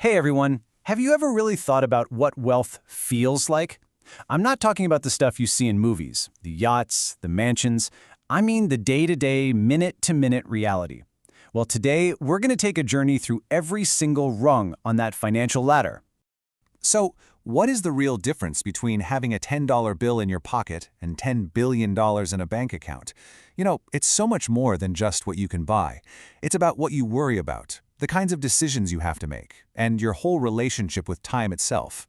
Hey everyone, have you ever really thought about what wealth feels like? I'm not talking about the stuff you see in movies, the yachts, the mansions. I mean the day-to-day, minute-to-minute reality. Well, today we're going to take a journey through every single rung on that financial ladder. So, what is the real difference between having a $10 bill in your pocket and $10 billion in a bank account? It's so much more than just what you can buy. It's about what you worry about, the kinds of decisions you have to make, and your whole relationship with time itself.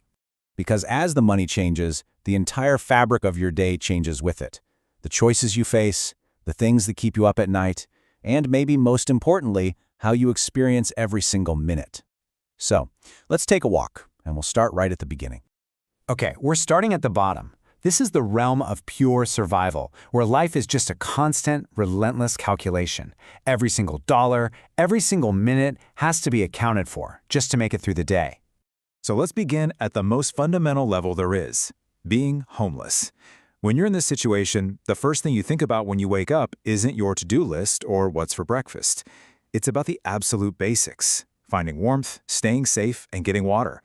Because as the money changes, the entire fabric of your day changes with it. The choices you face, the things that keep you up at night, and maybe most importantly, how you experience every single minute. So, let's take a walk, and we'll start right at the beginning. Okay, we're starting at the bottom. This is the realm of pure survival, where life is just a constant, relentless calculation. Every single dollar, every single minute has to be accounted for just to make it through the day. So let's begin at the most fundamental level there is, being homeless. When you're in this situation, the first thing you think about when you wake up isn't your to-do list or what's for breakfast. It's about the absolute basics, finding warmth, staying safe, and getting water.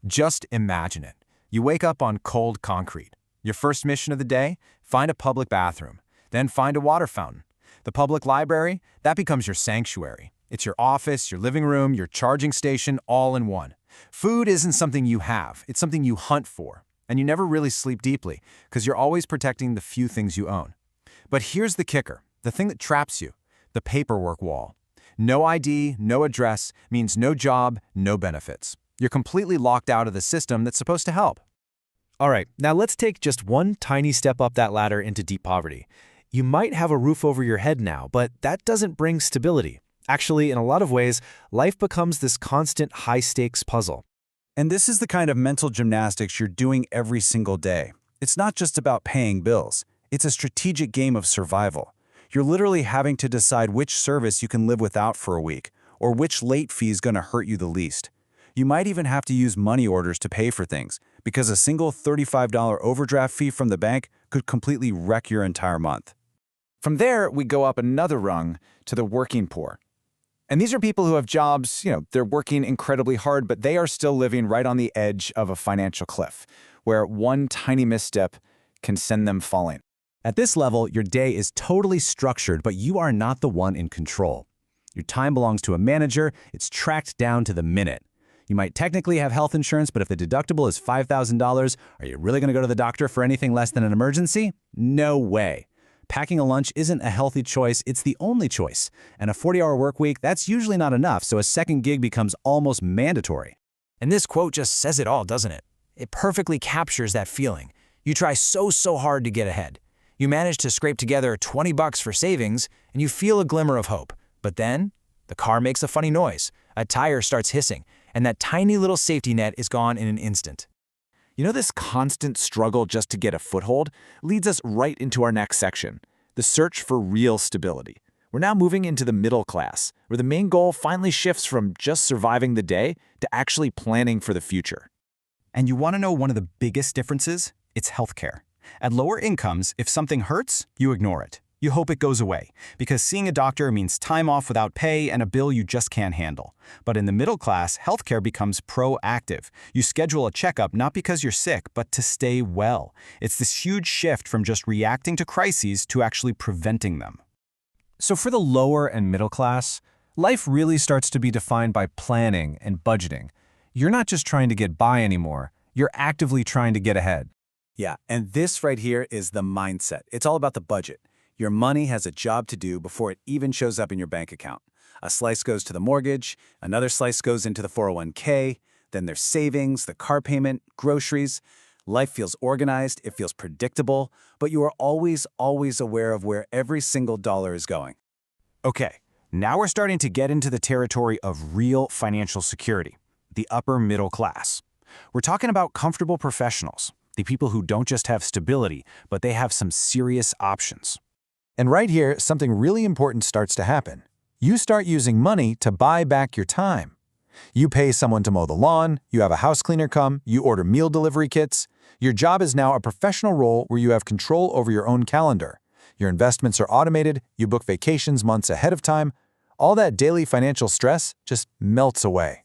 Just imagine it. You wake up on cold concrete. Your first mission of the day? Find a public bathroom. Then find a water fountain. The public library? That becomes your sanctuary. It's your office, your living room, your charging station, all in one. Food isn't something you have. It's something you hunt for. And you never really sleep deeply, because you're always protecting the few things you own. But here's the kicker, the thing that traps you, the paperwork wall. No ID, no address, means no job, no benefits. You're completely locked out of the system that's supposed to help. All right, now let's take just one tiny step up that ladder into deep poverty. You might have a roof over your head now, but that doesn't bring stability. Actually, in a lot of ways, life becomes this constant high-stakes puzzle. And this is the kind of mental gymnastics you're doing every single day. It's not just about paying bills. It's a strategic game of survival. You're literally having to decide which service you can live without for a week, or which late fee is going to hurt you the least. You might even have to use money orders to pay for things, because a single $35 overdraft fee from the bank could completely wreck your entire month. From there, we go up another rung to the working poor. And these are people who have jobs, they're working incredibly hard, but they are still living right on the edge of a financial cliff, where one tiny misstep can send them falling. At this level, your day is totally structured, but you are not the one in control. Your time belongs to a manager. It's tracked down to the minute. You might technically have health insurance, but if the deductible is $5,000, are you really going to go to the doctor for anything less than an emergency? No way. Packing a lunch isn't a healthy choice, it's the only choice. And a 40-hour work week, that's usually not enough, so a second gig becomes almost mandatory. And this quote just says it all, doesn't it? It perfectly captures that feeling. You try so hard to get ahead. You manage to scrape together $20 for savings, and you feel a glimmer of hope. But then, the car makes a funny noise. A tire starts hissing, and that tiny little safety net is gone in an instant. This constant struggle just to get a foothold leads us right into our next section, the search for real stability. We're now moving into the middle class, where the main goal finally shifts from just surviving the day to actually planning for the future. And you want to know one of the biggest differences? It's healthcare. At lower incomes, if something hurts, you ignore it. You hope it goes away, because seeing a doctor means time off without pay and a bill you just can't handle. But in the middle class, healthcare becomes proactive. You schedule a checkup not because you're sick, but to stay well. It's this huge shift from just reacting to crises to actually preventing them. So for the lower and middle class, life really starts to be defined by planning and budgeting. You're not just trying to get by anymore, you're actively trying to get ahead. Yeah, and this right here is the mindset. It's all about the budget. Your money has a job to do before it even shows up in your bank account. A slice goes to the mortgage, another slice goes into the 401k, then there's savings, the car payment, groceries. Life feels organized, it feels predictable, but you are always aware of where every single dollar is going. Okay, now we're starting to get into the territory of real financial security, the upper middle class. We're talking about comfortable professionals, the people who don't just have stability, but they have some serious options. And right here, something really important starts to happen. You start using money to buy back your time. You pay someone to mow the lawn, you have a house cleaner come, you order meal delivery kits. Your job is now a professional role where you have control over your own calendar. Your investments are automated, you book vacations months ahead of time. All that daily financial stress just melts away.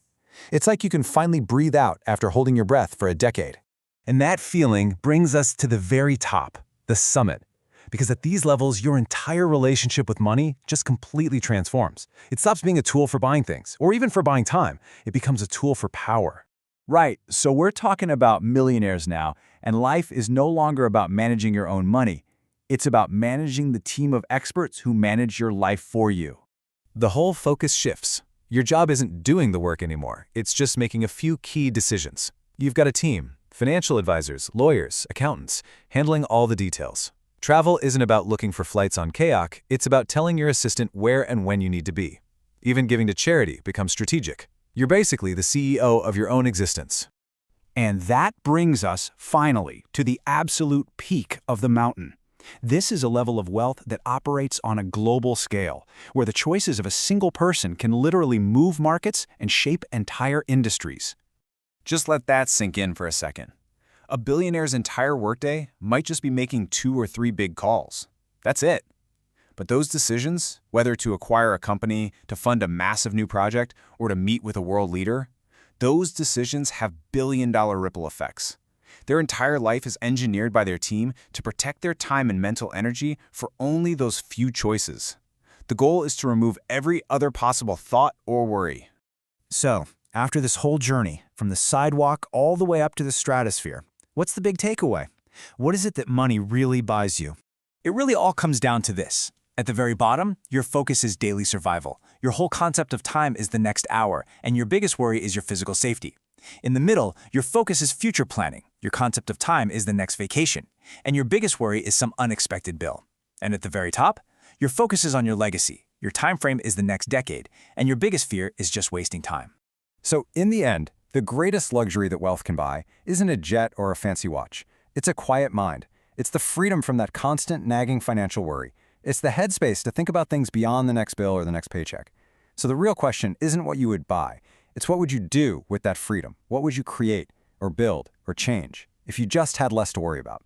It's like you can finally breathe out after holding your breath for a decade. And that feeling brings us to the very top, the summit. Because at these levels, your entire relationship with money just completely transforms. It stops being a tool for buying things, or even for buying time. It becomes a tool for power. Right, so we're talking about millionaires now, and life is no longer about managing your own money. It's about managing the team of experts who manage your life for you. The whole focus shifts. Your job isn't doing the work anymore. It's just making a few key decisions. You've got a team, financial advisors, lawyers, accountants, handling all the details. Travel isn't about looking for flights on Kayak, it's about telling your assistant where and when you need to be. Even giving to charity becomes strategic. You're basically the CEO of your own existence. And that brings us, finally, to the absolute peak of the mountain. This is a level of wealth that operates on a global scale, where the choices of a single person can literally move markets and shape entire industries. Just let that sink in for a second. A billionaire's entire workday might just be making 2 or 3 big calls. That's it. But those decisions, whether to acquire a company, to fund a massive new project, or to meet with a world leader, those decisions have billion-dollar ripple effects. Their entire life is engineered by their team to protect their time and mental energy for only those few choices. The goal is to remove every other possible thought or worry. So, after this whole journey, from the sidewalk all the way up to the stratosphere, what's the big takeaway? What is it that money really buys you? It really all comes down to this. At the very bottom, your focus is daily survival. Your whole concept of time is the next hour, and your biggest worry is your physical safety. In the middle, your focus is future planning. Your concept of time is the next vacation, and your biggest worry is some unexpected bill. And at the very top, your focus is on your legacy. Your time frame is the next decade, and your biggest fear is just wasting time. So in the end, the greatest luxury that wealth can buy isn't a jet or a fancy watch. It's a quiet mind. It's the freedom from that constant nagging financial worry. It's the headspace to think about things beyond the next bill or the next paycheck. So the real question isn't what you would buy. It's what would you do with that freedom? What would you create or build or change if you just had less to worry about?